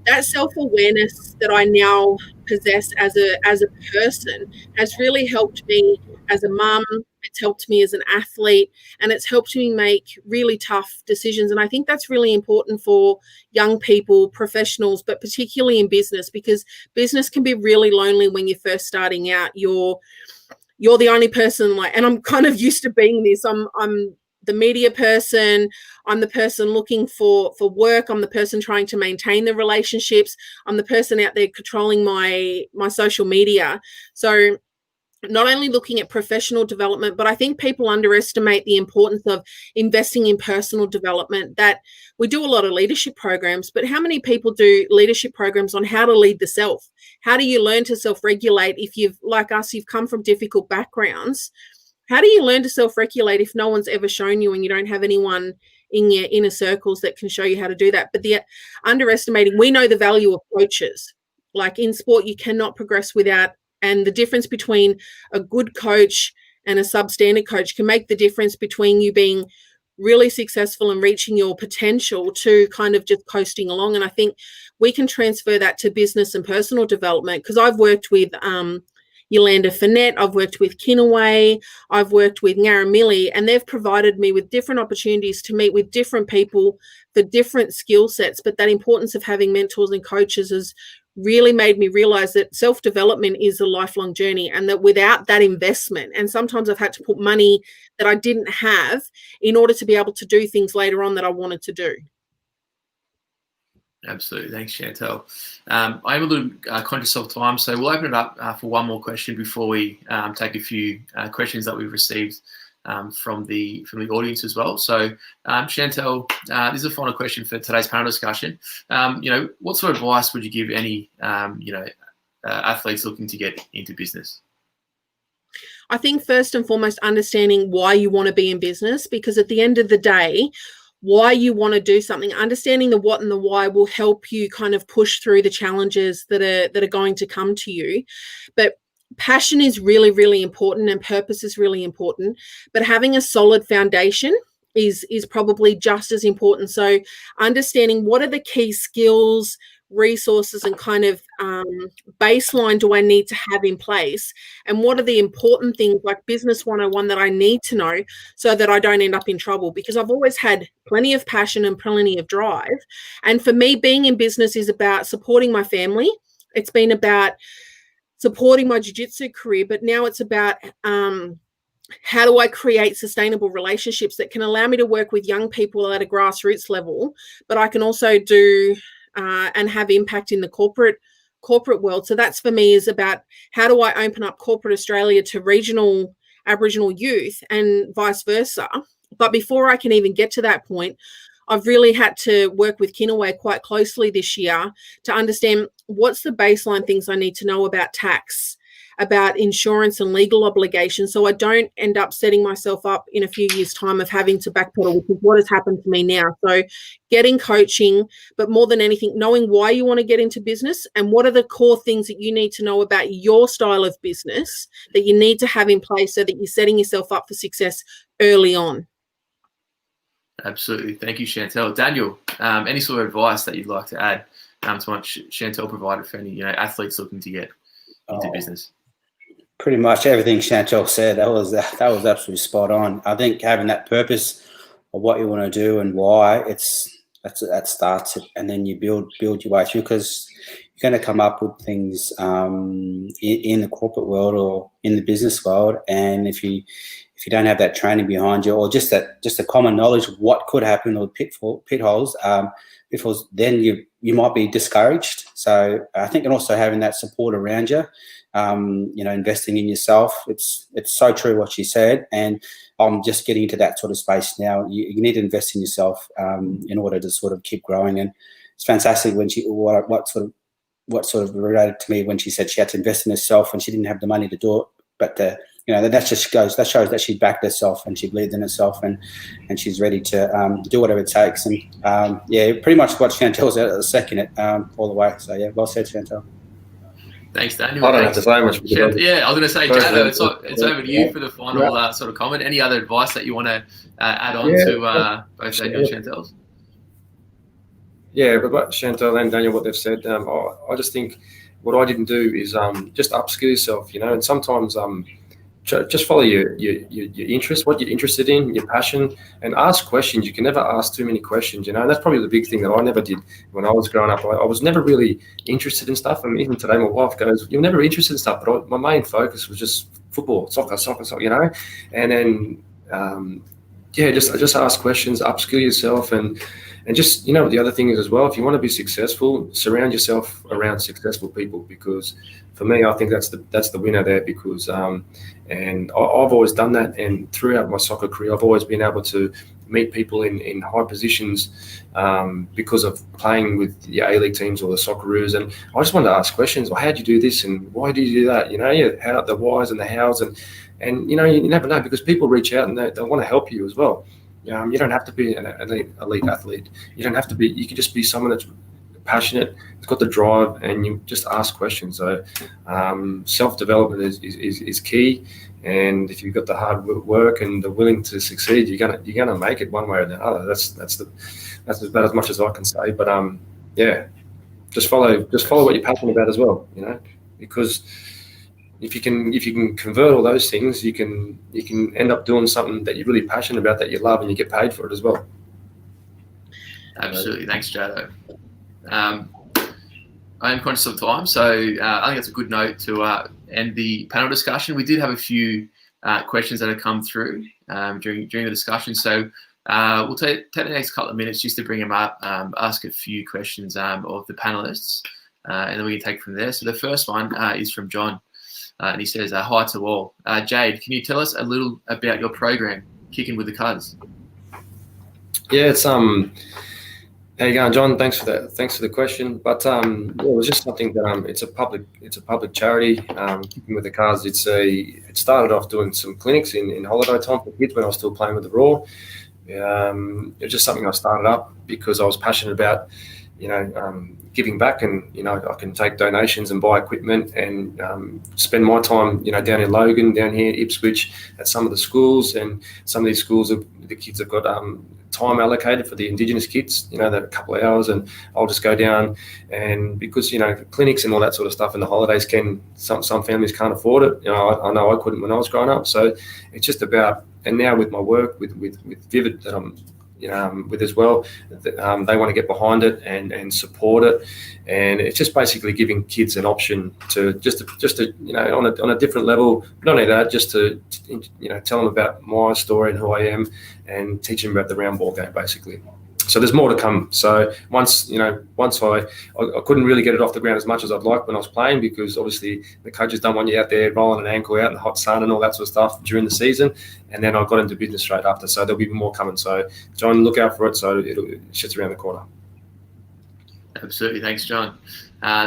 that self-awareness that I now possess as a person has really helped me as a mum. It's helped me as an athlete, and it's helped me make really tough decisions. And I think that's really important for young people, professionals, but particularly in business, because business can be really lonely when you're first starting out. You're the only person, and I'm kind of used to being this. I'm the media person. I'm the person looking for work. I'm the person trying to maintain the relationships. I'm the person out there controlling my social media. So not only looking at professional development, but I think people underestimate the importance of investing in personal development. That we do a lot of leadership programs, but how many people do leadership programs on how to lead the self? How do you learn to self-regulate if you've, like us, you've come from difficult backgrounds? How do you learn to self-regulate if no one's ever shown you and you don't have anyone in your inner circles that can show you how to do that? But the underestimating, we know the value of coaches. Like in sport, you cannot progress without. And the difference between a good coach and a substandard coach can make the difference between you being really successful and reaching your potential to kind of just coasting along. And I think we can transfer that to business and personal development, because I've worked with Yolanda Finette, I've worked with Kinaway, I've worked with Ngaramili, and they've provided me with different opportunities to meet with different people for different skill sets. But that importance of having mentors and coaches has really made me realize that self-development is a lifelong journey, and that without that investment, and sometimes I've had to put money that I didn't have in order to be able to do things later on that I wanted to do. Absolutely. Thanks, Chantel. I'm a little conscious of time, so we'll open it up for one more question before we take a few questions that we've received from the audience as well. So, Chantel, this is a final question for today's panel discussion. What sort of advice would you give any athletes looking to get into business? I think first and foremost, understanding why you want to be in business, because at the end of the day, why you want to do something, understanding the what and the why will help you kind of push through the challenges that are going to come to you. But passion is really, really important, and purpose is really important. But having a solid foundation is probably just as important. So understanding what are the key skills, resources, and kind of baseline do I need to have in place, and what are the important things like business 101 that I need to know so that I don't end up in trouble, because I've always had plenty of passion and plenty of drive. And for me, being in business is about supporting my family. It's been about supporting my jiu-jitsu career, but now it's about how do I create sustainable relationships that can allow me to work with young people at a grassroots level, but I can also do and have impact in the corporate world. So that's for me is about how do I open up corporate Australia to regional Aboriginal youth and vice versa. But before I can even get to that point, I've really had to work with Kinaway quite closely this year to understand what's the baseline things I need to know about tax, about insurance and legal obligations, so I don't end up setting myself up in a few years' time of having to backpedal, which is what has happened to me now. So getting coaching, but more than anything, knowing why you want to get into business and what are the core things that you need to know about your style of business that you need to have in place so that you're setting yourself up for success early on. Absolutely. Thank you, Chantel. Daniel, any sort of advice that you'd like to add to what Chantel provided for any athletes looking to get into business? Pretty much everything Chantel said. That was absolutely spot on. I think having that purpose of what you want to do and why, that starts it, and then you build your way through, because you're going to come up with things in the corporate world or in the business world, and if you don't have that training behind you, or just a common knowledge of what could happen, or pitfalls, then you might be discouraged. So I think, and also having that support around you, investing in yourself. It's so true what she said, and I'm just getting into that sort of space now. You need to invest in yourself in order to sort of keep growing. And it's fantastic when what sort of related to me when she said she had to invest in herself and she didn't have the money to do it. But that shows that she backed herself and she believed in herself and she's ready to do whatever it takes. And pretty much what Chantel's second it all the way. So yeah, well said, Chantel. Thanks, Daniel. I don't have to say much. Yeah, I was going to say, Jado, it's over to you for the final sort of comment. Any other advice that you want to add on to both Daniel and Chantel's? Yeah, but what Chantel and Daniel, what they've said, I just think what I didn't do is just upskill yourself, and sometimes just follow your interest, what you're interested in, your passion, and ask questions. You can never ask too many questions, and that's probably the big thing that I never did when I was growing up. I was never really interested in stuff, and even today my wife goes, "You're never interested in stuff," but my main focus was just football, soccer, and then just ask questions, upskill yourself, and just the other thing is as well, if you want to be successful, surround yourself around successful people, because for me, I think that's the winner there, because and I've always done that, and throughout my soccer career I've always been able to meet people in high positions because of playing with the A-League teams or the Socceroos, and I just wanted to ask questions. Well, how do you do this and why do you do that? How the whys and the hows, and you never know, because people reach out and they want to help you as well. You don't have to be an elite athlete. You don't have to be. You can just be someone that's passionate, has got the drive, and you just ask questions. So self-development is key. And if you've got the hard work and the willing to succeed, you're gonna make it one way or the other. That's about as much as I can say. But just follow what you're passionate about as well. Because if you can convert all those things, you can end up doing something that you're really passionate about, that you love, and you get paid for it as well. Absolutely. Thanks, Jado. I am conscious of time, so I think that's a good note to end the panel discussion. We did have a few questions that have come through during the discussion, so we'll take the next couple of minutes just to bring them up, ask a few questions of the panelists, and then we can take it from there. So the first one is from John. And he says, hi to all. Jade, can you tell us a little about your program, Kicking with the Cuz? Yeah, it's how you going, John? Thanks for the question. But it was just something that it's a public charity, Kicking with the Cuz. It started off doing some clinics in holiday time for kids when I was still playing with the Raw. It was just something I started up because I was passionate about giving back, and I can take donations and buy equipment and spend my time down in Logan, down here Ipswich, at some of the schools, and some of these schools the kids have got time allocated for the Indigenous kids, they're a couple of hours, and I'll just go down, and because clinics and all that sort of stuff in the holidays some families can't afford it. I know I couldn't when I was growing up, so it's just about, and now with my work with Vivid that I'm with as well, they want to get behind it and support it, and it's just basically giving kids an option to just to on a different level. Not only that, just to tell them about my story and who I am, and teach them about the round ball game basically. So there's more to come. So once I couldn't really get it off the ground as much as I'd like when I was playing, because obviously the coaches don't want you out there rolling an ankle out in the hot sun and all that sort of stuff during the season. And then I got into business straight after. So there'll be more coming. So John, look out for it. So it's just around the corner. Absolutely. Thanks, John.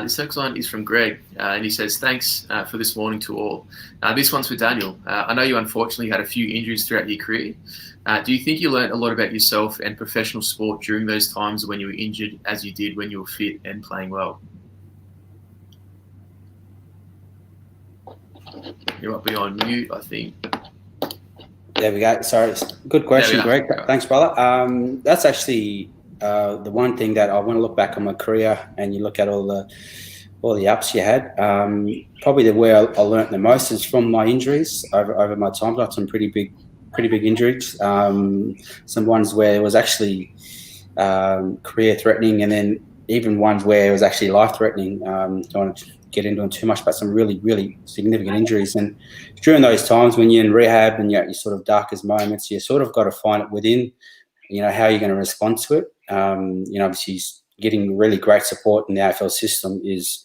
This next one is from Greg, and he says, thanks for this morning to all. This one's for Daniel. I know you unfortunately had a few injuries throughout your career. Do you think you learned a lot about yourself and professional sport during those times when you were injured, as you did when you were fit and playing well? You might be on mute, I think. There we go. Sorry. Good question, Greg. Thanks, brother. That's actually the one thing that I want to look back on my career, and you look at all the ups you had. Probably where I learnt the most is from my injuries over my time. Got some pretty big injuries. Some ones where it was actually career threatening, and then even ones where it was actually life threatening. Don't want to get into it too much, but some really, really significant injuries. And during those times when you're in rehab and you're at your sort of darkest moments, you sort of got to find it within, how you're going to respond to it. Obviously getting really great support in the AFL system is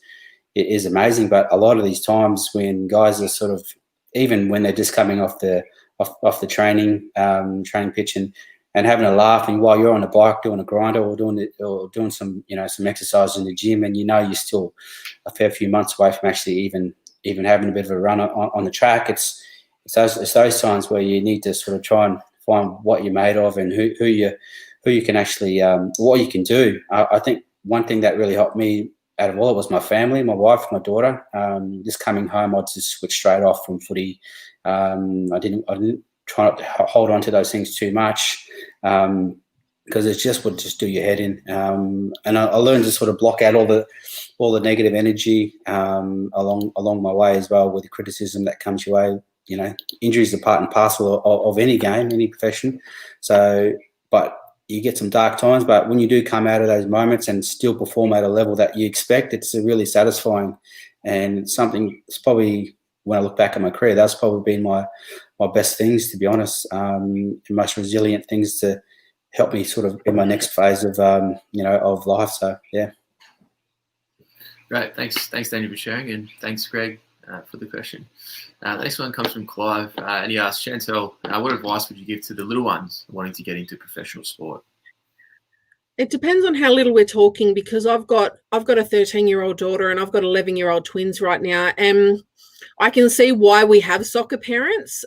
is amazing. But a lot of these times when guys are sort of, even when they're just coming off the training pitch and having a laugh, and while you're on the bike doing a grinder or doing some some exercise in the gym, and you're still a fair few months away from actually even having a bit of a run on the track. It's those times where you need to sort of try and find what you're made of and who you can actually what you can do. I think one thing that really helped me out of all it was my family, my wife, my daughter. Just coming home, I'd just switch straight off from footy. I didn't try not to hold on to those things too much, because it just would just do your head in. And I learned to sort of block out all the negative energy along my way as well, with the criticism that comes your way. Injuries are part and parcel of any game, any profession. So, but you get some dark times, but when you do come out of those moments and still perform at a level that you expect, it's really satisfying. And it's probably, when I look back at my career, that's probably been my best things, to be honest, most resilient things to help me sort of in my next phase of of life. So yeah. Great, thanks Daniel for sharing, and thanks Greg for the question. The next one comes from Clive, and he asks, Chantel, what advice would you give to the little ones wanting to get into professional sport? It depends on how little we're talking, because I've got a 13-year-old daughter and I've got 11-year-old twins right now, and I can see why we have soccer parents,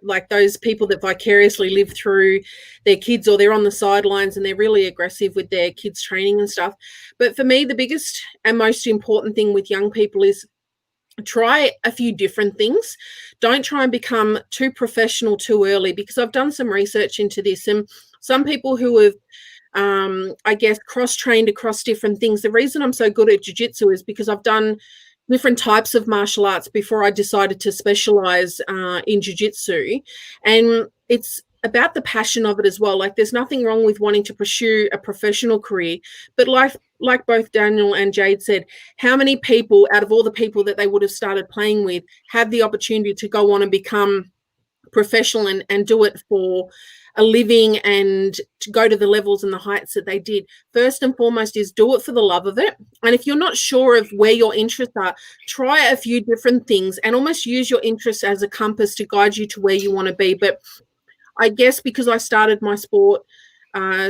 like those people that vicariously live through their kids, or they're on the sidelines and they're really aggressive with their kids' training and stuff. But for me, the biggest and most important thing with young people is try a few different things. Don't try and become too professional too early, because I've done some research into this, and some people who have cross-trained across different things. The reason I'm so good at jiu-jitsu is because I've done different types of martial arts before I decided to specialize in jiu-jitsu, and it's about the passion of it as well. Like, there's nothing wrong with wanting to pursue a professional career, but like both Daniel and Jade said, how many people out of all the people that they would have started playing with have the opportunity to go on and become professional and do it for a living and to go to the levels and the heights that they did? First and foremost is do it for the love of it. And if you're not sure of where your interests are, try a few different things and almost use your interests as a compass to guide you to where you want to be. But I guess because I started my sport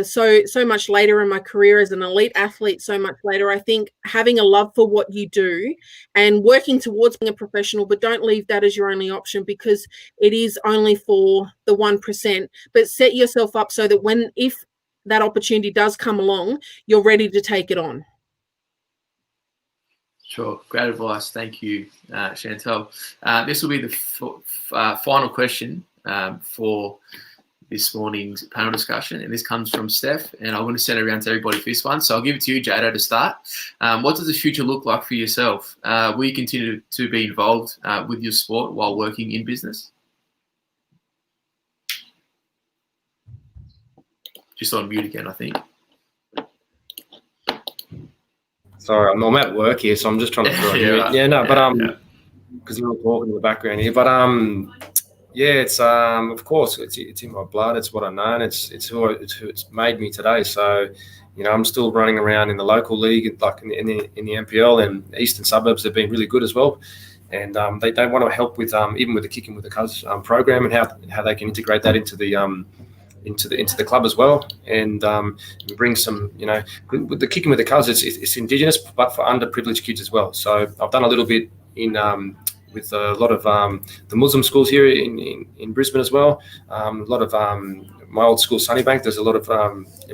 so much later in my career as an elite athlete, so much later, I think having a love for what you do and working towards being a professional, but don't leave that as your only option, because it is only for the 1%. But set yourself up so that if that opportunity does come along, you're ready to take it on. Sure, great advice. Thank you, Chantel. This will be the final question for this morning's panel discussion, and this comes from Steph, and I want to send it around to everybody for this one. So I'll give it to you, Jado, to start. What does the future look like for yourself? Will you continue to be involved with your sport while working in business? Just on mute again, I think. Sorry, I'm at work here, so I'm just trying to throw it. Right. Yeah, no, but because you're all talking in the background here, but yeah, it's of course it's in my blood. It's what I know. And it's who it's made me today. So, I'm still running around in the local league, like in the NPL, and Eastern Suburbs have been really good as well. And they want to help with even with the Kicking with the Cuz program, and how they can integrate that into the club as well, and bring some, with the Kicking with the Cuz, it's Indigenous, but for underprivileged kids as well. So I've done a little bit in with a lot of the Muslim schools here in Brisbane as well. A lot of my old school, Sunnybank, there's a lot of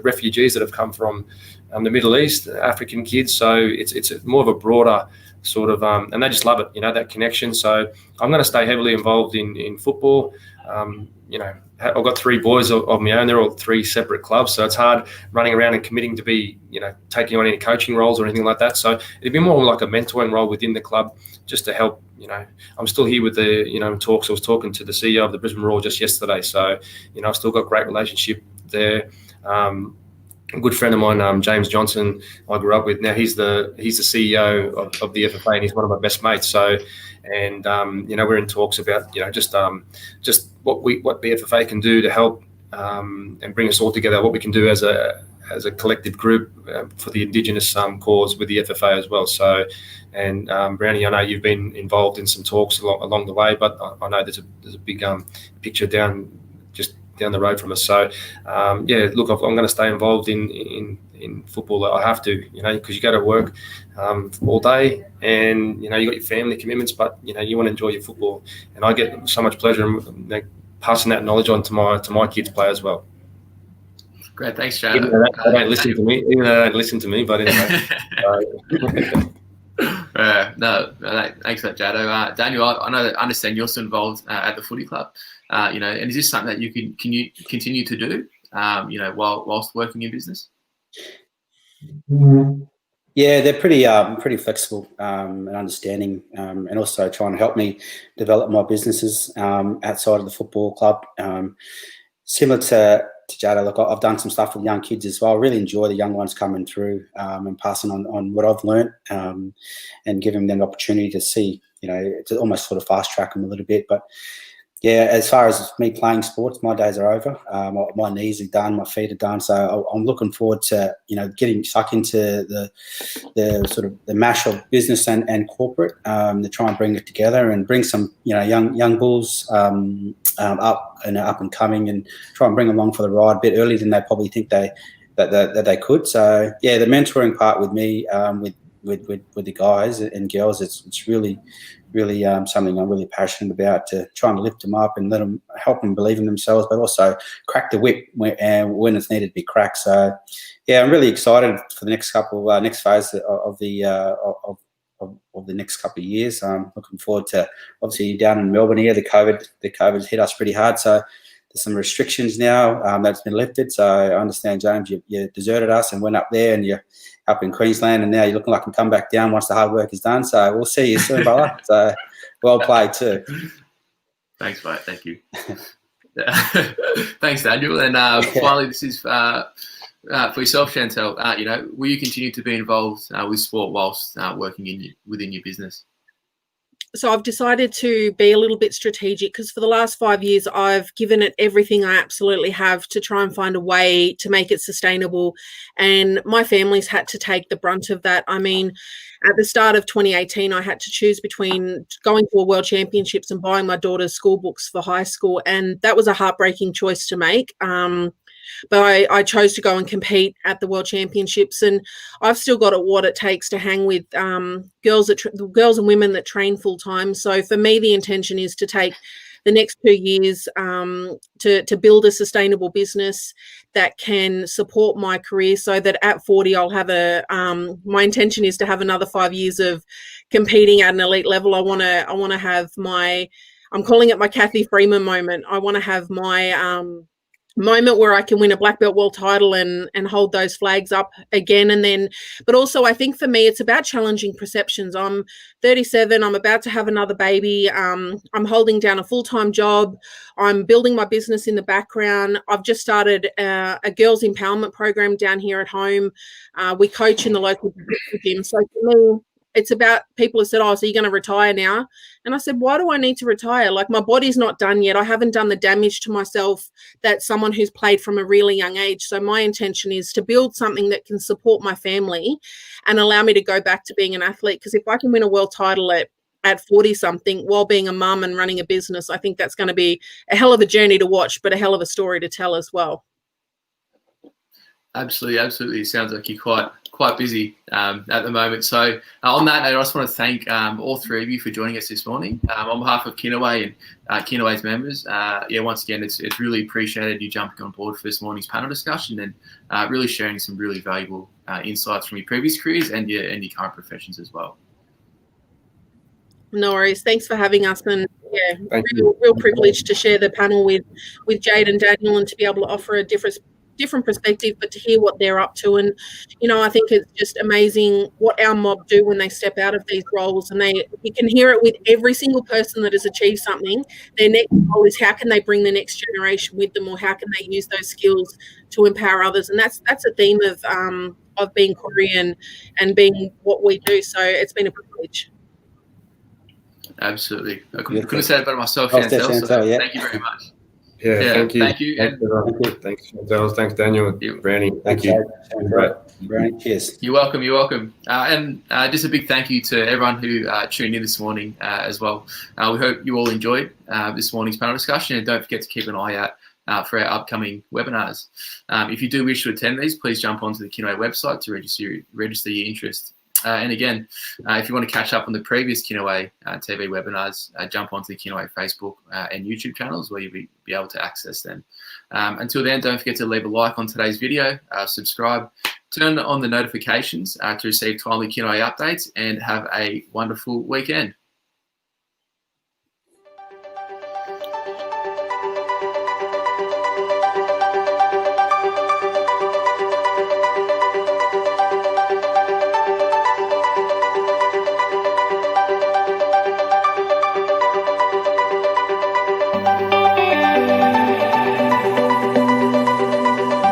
refugees that have come from the Middle East, African kids. So it's more of a broader sort of, and they just love it, that connection. So I'm going to stay heavily involved in football. I've got 3 boys of my own. They're all 3 separate clubs, so it's hard running around and committing to be, taking on any coaching roles or anything like that. So it'd be more like a mentoring role within the club, just to help. I'm still here with the, talks. I was talking to the CEO of the Brisbane Roar just yesterday, so I've still got a great relationship there. A good friend of mine, James Johnson, I grew up with. Now he's the CEO of the FFA, and he's one of my best mates. So, and we're in talks about just what the FFA can do to help and bring us all together. What we can do as as a collective group for the Indigenous cause with the FFA as well. So, and Brownie, I know you've been involved in some talks along the way, but I know there's a big picture down the road from us. So, look, I'm going to stay involved in football. I have to, because you go to work all day, and you got your family commitments, but you want to enjoy your football, and I get so much pleasure in passing that knowledge on to my kids play as well. Great, thanks, Jado. Even though they don't listen to me, but anyway. No, thanks for that, Jado. Daniel, I understand you're still involved at the footy club, and is this something that you can you continue to do, whilst working in business? Yeah, they're pretty flexible and understanding, and also trying to help me develop my businesses outside of the football club. Similar to Jada, look, I've done some stuff with young kids as well. I really enjoy the young ones coming through and passing on what I've learned, and giving them the opportunity to see, to almost sort of fast track them a little bit. But yeah, as far as me playing sports, my days are over. My knees are done, my feet are done. So I'm looking forward to, getting stuck into the sort of the mash of business and corporate, to try and bring it together and bring some, young bulls up and coming, and try and bring them along for the ride a bit earlier than they probably think that they could. So yeah, the mentoring part with me, with the guys and girls, it's really something I'm really passionate about, to try and lift them up and let them, help them believe in themselves, but also crack the whip when it's needed to be cracked. So yeah, I'm really excited for the next phase of the next couple of years. I'm looking forward to, obviously down in Melbourne here, the COVID's hit us pretty hard. So there's some restrictions now that's been lifted. So I understand, James, you deserted us and went up there, and you're up in Queensland, and now you're looking like you can come back down once the hard work is done. So we'll see you soon, brother. So well played too. Thanks, mate. Thank you. Thanks, Daniel. And finally, this is for yourself, Chantel. Will you continue to be involved with sport whilst working within your business? So I've decided to be a little bit strategic, because for the last 5 years, I've given it everything I absolutely have to try and find a way to make it sustainable. And my family's had to take the brunt of that. I mean, at the start of 2018, I had to choose between going to a World Championships and buying my daughter's school books for high school. And that was a heartbreaking choice to make. But I chose to go and compete at the World Championships, and I've still got what it takes to hang with girls and women that train full time. So for me, the intention is to take the next 2 years to build a sustainable business that can support my career, so that at 40 I'll have my intention is to have another 5 years of competing at an elite level. I want to have I'm calling it my Kathy Freeman moment. I want to have my moment where I can win a black belt world title and hold those flags up again. And then, but also I think for me, it's about challenging perceptions. I'm 37. I'm about to have another baby. I'm holding down a full-time job. I'm building my business in the background. I've just started a girls empowerment program down here at home. We coach in the local gym. So for me, it's about, people have said, oh, so you're going to retire now? And I said, why do I need to retire? Like, my body's not done yet. I haven't done the damage to myself that someone who's played from a really young age. So my intention is to build something that can support my family and allow me to go back to being an athlete. Because if I can win a world title at 40 something while being a mum and running a business, I think that's going to be a hell of a journey to watch, but a hell of a story to tell as well. Absolutely. It sounds like you're quite busy at the moment. So on that note, I just want to thank all three of you for joining us this morning. On behalf of Kinaway and Kinaway's members, once again, it's really appreciated you jumping on board for this morning's panel discussion and really sharing some really valuable insights from your previous careers and your current professions as well. No worries. Thanks for having us, and real privilege to share the panel with Jade and Daniel, and to be able to offer a different perspective, but to hear what they're up to. And I think it's just amazing what our mob do when they step out of these roles, and you can hear it with every single person that has achieved something. Their next goal is, how can they bring the next generation with them, or how can they use those skills to empower others? And that's a theme of being Korean and being what we do. So it's been a privilege. Absolutely. I couldn't have said it better myself, Chantel, so thank you very much. Yeah, thank you. Thank you. Thanks, Charles. Thanks, Daniel. Brownie. Thank you. Right. Cheers. You're welcome. You're welcome. And just a big thank you to everyone who tuned in this morning as well. We hope you all enjoyed this morning's panel discussion, and don't forget to keep an eye out for our upcoming webinars. If you do wish to attend these, please jump onto the Kinaway website to register your interest. And again, if you want to catch up on the previous Kinaway TV webinars, jump onto the Kinaway Facebook and YouTube channels where you'll be able to access them. Until then, don't forget to leave a like on today's video, subscribe, turn on the notifications to receive timely Kinaway updates, and have a wonderful weekend.